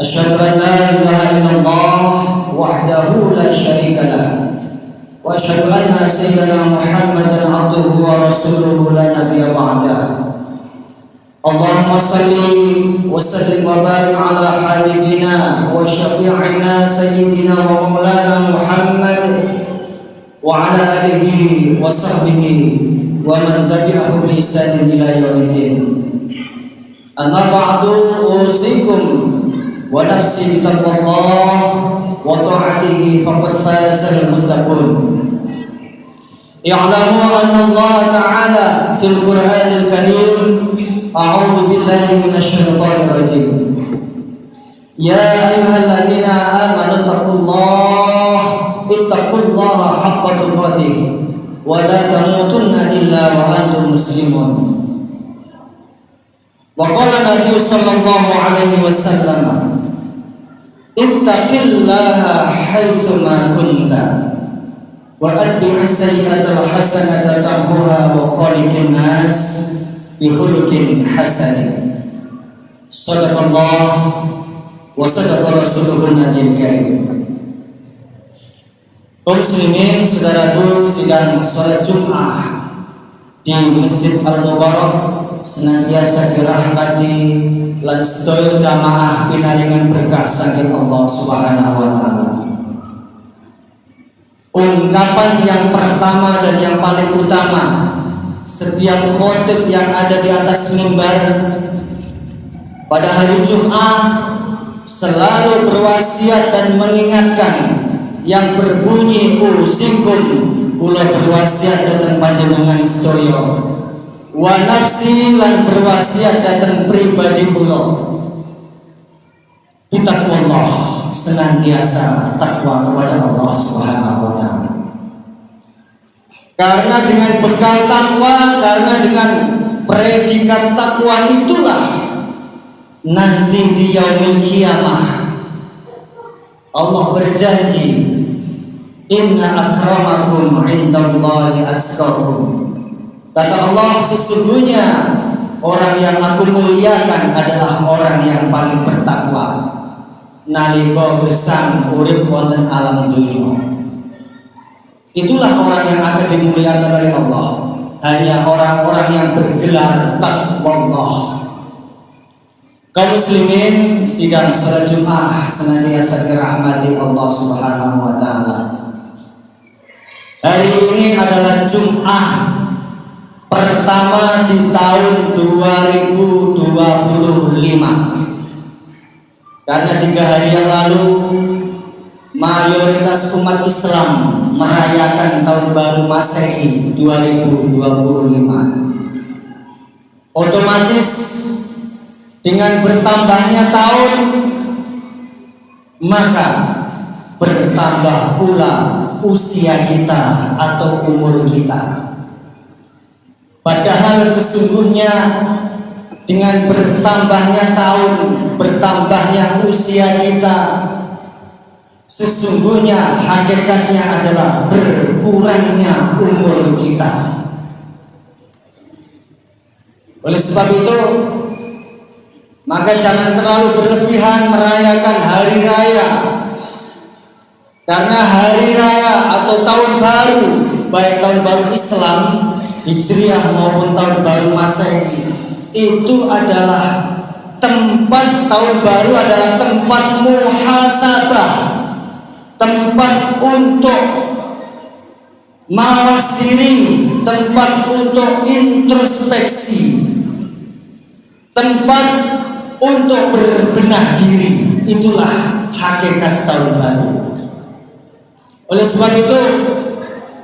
أشهد أن لا إله إلا الله وحده لا شريك له وأشهد أن سيدنا محمدا عبده ورسوله لا نبي بعده. اللهم صل وسلم وبارك على حبيبنا وشفيعنا سيدنا ومولانا محمد وعلى آله وصحبه ومن تبعه بإحسان إلى يوم الدين. أما بعد أوصيكم ونفسي بتقوى الله وطاعته فقد فاز المتقون. اعلموا أن الله تعالى في القرآن الكريم أعوذ بالله من الشيطان الرجيم يا أيها الذين آمنوا اتقوا الله حق تقاته ولا تموتن إلا وأنتم مسلمون. وقال النبي صلى الله عليه وسلم ittaqillaha haitsuma kunta wa atbi' as-sayyi'ata al-hasanata tamhuha wa khaliqin nas bi khuluqin hasan. Shadaqallah wa sadaqa rasuluhun nabiyil karim. Kaum muslimin, saudaraku, sidang salat Jumat di Masjid Al-Mubarak senantiasa dirahmati lan sedaya jamaah pinaringan berkah saking Allah Subhanahu wa taala. Ungkapan yang pertama dan yang paling utama setiap khotib yang ada di atas mimbar pada hari Jumat selalu berwasiat dan mengingatkan yang berbunyi usikum, kula berwasiat datang panjenengan sedaya wa nafsi lan berwasiat datang pribadi kula bitaqwallah, senantiasa takwa kepada Allah Subhanahu wa taala. Karena dengan bekal takwa, karena dengan predikat takwa itulah nanti di yaumil kiamah Allah berjanji inna akramakum indallahi atqakum. Kata Allah, sesungguhnya orang yang aku muliakan adalah orang yang paling bertakwa nalika gesang urip wonten alam dunia. Itulah orang yang akan dimuliakan oleh Allah, hanya orang-orang yang bergelar taqwallah. Kaum muslimin, sidang salat Jumat senantiasa dirahmati Allah Subhanahu wa taala. Hari ini adalah Jumat pertama di tahun 2025, karena 3 hari yang lalu mayoritas umat Islam merayakan tahun baru Masehi 2025. Otomatis dengan bertambahnya tahun maka bertambah pula usia kita atau umur kita. Padahal sesungguhnya dengan bertambahnya tahun, bertambahnya usia kita, sesungguhnya hakikatnya adalah berkurangnya umur kita. Oleh sebab itu, maka jangan terlalu berlebihan merayakan hari raya. Karena hari raya atau tahun baru, baik tahun baru Islam Hijriah maupun tahun baru Masehi, itu adalah tempat, tahun baru adalah tempat muhasabah, tempat untuk mawas diri, tempat untuk introspeksi, tempat untuk berbenah diri. Itulah hakikat tahun baru. Oleh sebab itu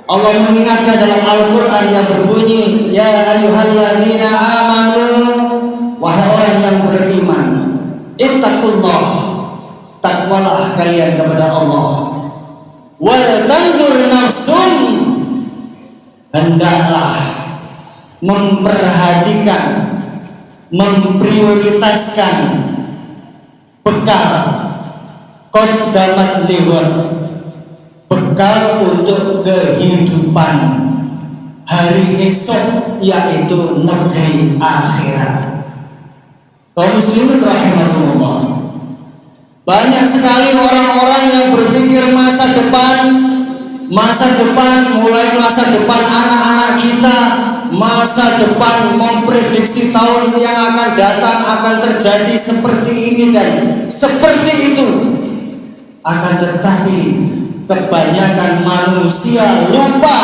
Allah mengingatkan dalam Al-Quran yang berbunyi ya ayyuhalladzina amanu, wahai orang yang beriman, ittaqullah, takwalah kalian kepada Allah, wal tanzur nafsun, hendaklah memperhatikan, memprioritaskan bekal qaddamat liwat, bekal untuk kehidupan hari esok, yaitu negeri akhirat. Kaum muslimin rahimahullah, Banyak sekali orang-orang yang berpikir masa depan mulai masa depan anak-anak kita, masa depan memprediksi tahun yang akan datang akan terjadi seperti ini dan seperti itu. Akan tetapi kebanyakan manusia lupa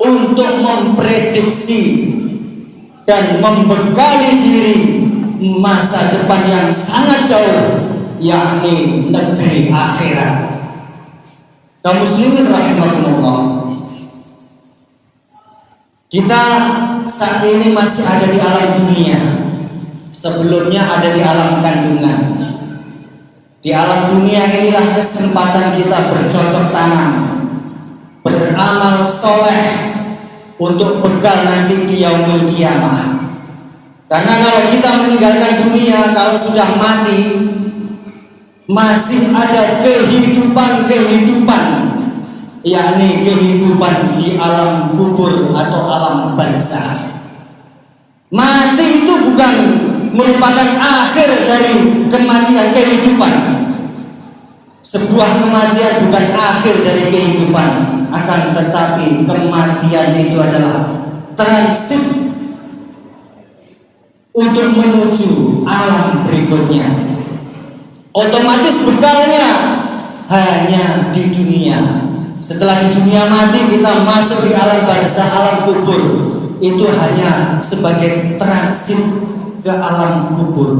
untuk memprediksi dan membekali diri masa depan yang sangat jauh, yakni negeri akhirat. Kaum muslimin rahimakumullah, kita saat ini masih ada di alam dunia. Sebelumnya ada di alam kandungan. Di alam dunia inilah kesempatan kita bercocok tanam, beramal soleh untuk bekal nanti di yaumul kiamah. Karena kalau kita meninggalkan dunia, kalau sudah mati, masih ada kehidupan, yakni kehidupan di alam kubur atau alam barzakh. Mati itu bukan merupakan akhir dari kematian kehidupan. Sebuah kematian bukan akhir dari kehidupan, akan tetapi kematian itu adalah transit untuk menuju alam berikutnya. Otomatis bekalnya hanya di dunia. Setelah di dunia mati, kita masuk di alam barzakh, alam kubur. Itu hanya sebagai transit ke alam kubur.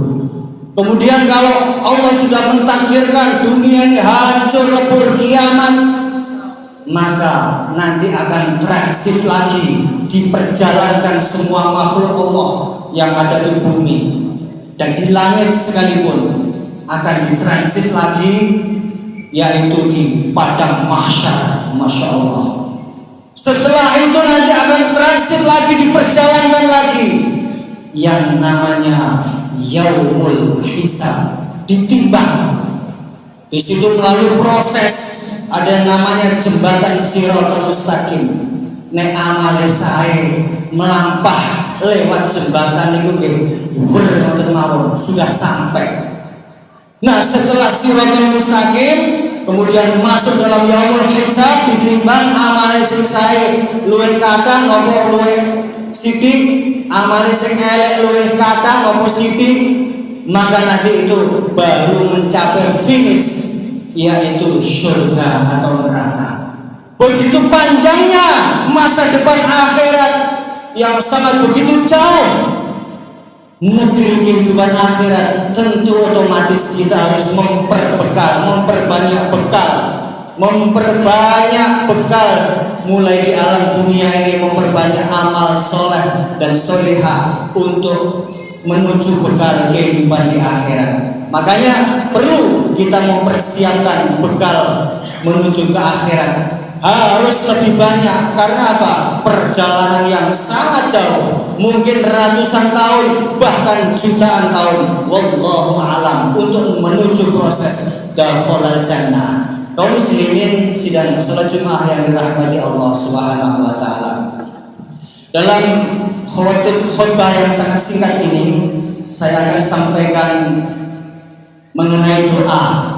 Kemudian kalau Allah sudah mentakdirkan dunia ini hancur lebur kiamat, maka nanti akan transit lagi, diperjalankan semua makhluk Allah yang ada di bumi dan di langit sekalipun akan ditransit lagi, yaitu di padang mahsyar. Masya Allah. Setelah itu nanti akan transit lagi, diperjalankan lagi yang namanya yaumul hisab, ditimbang. Di situ melalui proses ada yang namanya jembatan Shiratal Mustaqim. Nek amale sae melampah lewat jembatan itu nggih wonten mawon sudah sampai. Nah, setelah Shiratal Mustaqim kemudian masuk dalam yaumul hisab, ditimbang amale sing sae luwih kathah napa luwih sithik, amale sing elek luwih kathah napa sithik, maka nanti itu baru mencapai finish, yaitu surga atau neraka. Begitu panjangnya masa depan akhirat yang sangat begitu jauh. Negeri kehidupan akhirat tentu otomatis kita harus memperbanyak bekal mulai di alam dunia ini, memperbanyak amal soleh dan solehah untuk menuju bekal kehidupan di akhirat. Makanya perlu kita mempersiapkan bekal menuju ke akhirat. Harus lebih banyak. Karena apa? Perjalanan yang sangat jauh, mungkin ratusan tahun, bahkan jutaan tahun, wallahu a'lam, untuk menuju proses dakhulal jannah. Kaum muslimin sidang salat Jumat yang dirahmati Allah Subhanahu wa taala. Dalam khutbah yang sangat singkat ini, saya akan sampaikan mengenai doa.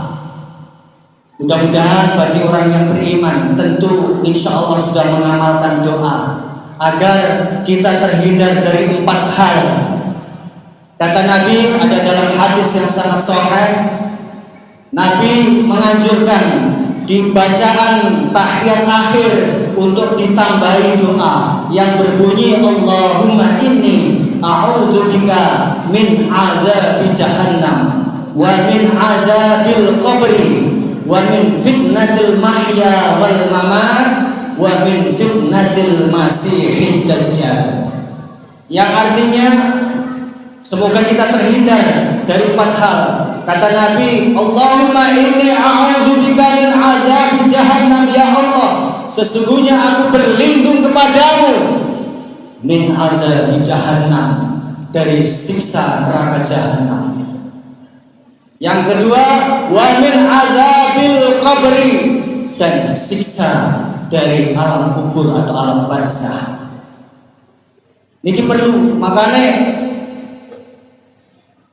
Mudah-mudahan bagi orang yang beriman tentu insya Allah sudah mengamalkan doa agar kita terhindar dari 4 hal. Kata Nabi, ada dalam hadis yang sangat sahih, Nabi menganjurkan di bacaan tahiyat akhir untuk ditambahi doa yang berbunyi Allahumma inni a'udzubika min azabi jahannam wa min azabil qabri wa min fitnatil mahya wal mamat wa min fitnatil masihid dajjal, yang artinya semoga kita terhindar dari 4 hal. Kata Nabi, Allahumma inni a'udzubika min azabi jahannam, ya Allah, sesungguhnya aku berlindung kepadamu min azabi jahannam, dari siksa neraka jahannam. Yang kedua, wa min azabil qabri, dan siksa dari alam kubur atau alam barzakh. Niki perlu, makanya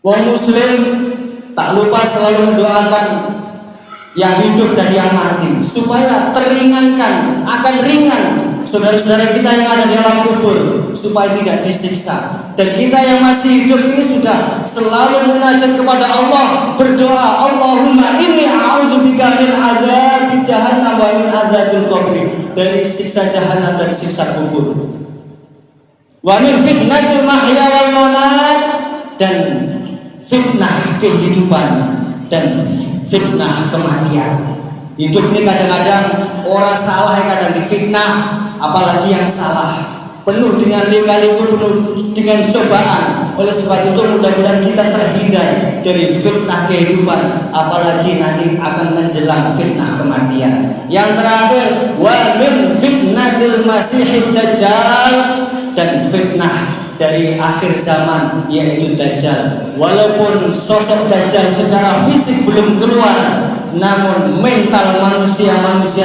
wong muslim tak lupa selalu mendoakan yang hidup dan yang mati supaya teringankan, akan ringan saudara-saudara kita yang ada di alam kubur, supaya tidak disiksa. Dan kita yang masih hidup ini sudah selalu munajat kepada Allah, berdoa, Allahumma inni a'udzubika min adzabi jahannam wa min adzabil qabr, dari siksa jahanam dan siksa kubur, wa min fitnatil mahya wal mamat, dan fitnah kehidupan dan fitnah kematian. Hidup ini kadang-kadang orang salah, kadang difitnah, apalagi yang salah, penuh dengan lika-liku, penuh dengan cobaan. Oleh sebab itu mudah-mudahan kita terhindar dari fitnah kehidupan, apalagi nanti akan menjelang fitnah kematian. Yang terakhir, wa min fitnatil masihid dajjal, dan fitnah dari akhir zaman yaitu Dajjal. Walaupun sosok Dajjal secara fisik belum keluar, namun mental manusia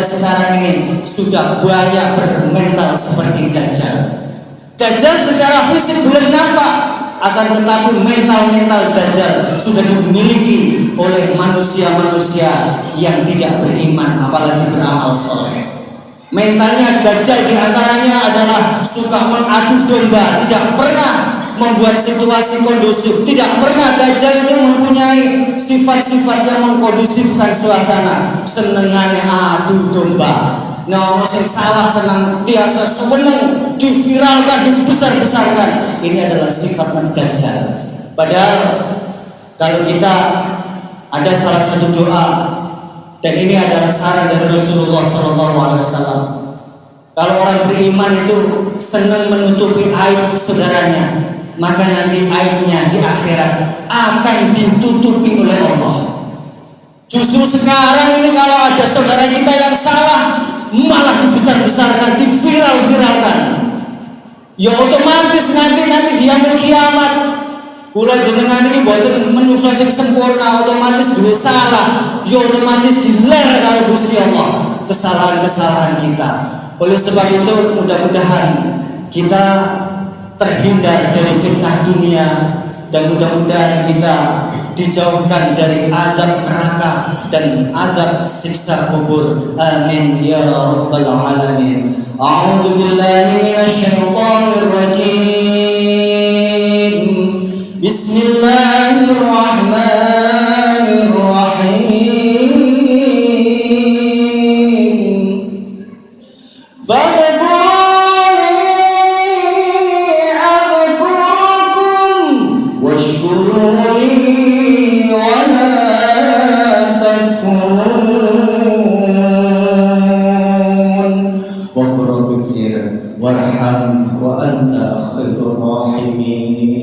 sekarang ini sudah banyak bermental seperti Dajjal. Dajjal secara fisik belum nampak, akan tetapi mental Dajjal sudah dimiliki oleh manusia-manusia yang tidak beriman, apalagi beramal soleh. Mentalnya Dajjal diantaranya adalah suka mengadu domba, tidak pernah membuat situasi kondusif, tidak pernah Dajjal itu mempunyai sifat-sifat yang mengkondusifkan suasana. Senengannya adu domba, nah yang salah senang, dia senang diviralkan, dibesar-besarkan. Ini adalah sifat Dajjal. Padahal kalau kita ada salah satu doa, dan ini adalah saran dari Rasulullah SAW. Kalau orang beriman itu senang menutupi aib saudaranya, maka nanti aibnya di akhirat akan ditutupi oleh Allah. Justru sekarang ini kalau ada saudara kita yang salah, malah dibesar-besarkan, diviral-viralkan. Ya otomatis nanti dia mau kiamat. Kula jenengan ini boten menungso sing sempurna, otomatis duwe salah, ya otomatis diler karo Gusti Allah kesalahan-kesalahan kita. Oleh sebab itu mudah-mudahan kita terhindar dari fitnah dunia, dan mudah-mudahan kita dijauhkan dari azab neraka dan azab siksa kubur. Amin ya rabbal alamin. A'udzu billahi minasyaitonir rajim. Bismillahirrahmanirrahim. Fadhkuruni adhkurkum washkuruni wa la takfurun. Wa qul rabbighfir warham wa anta khairur rahimin.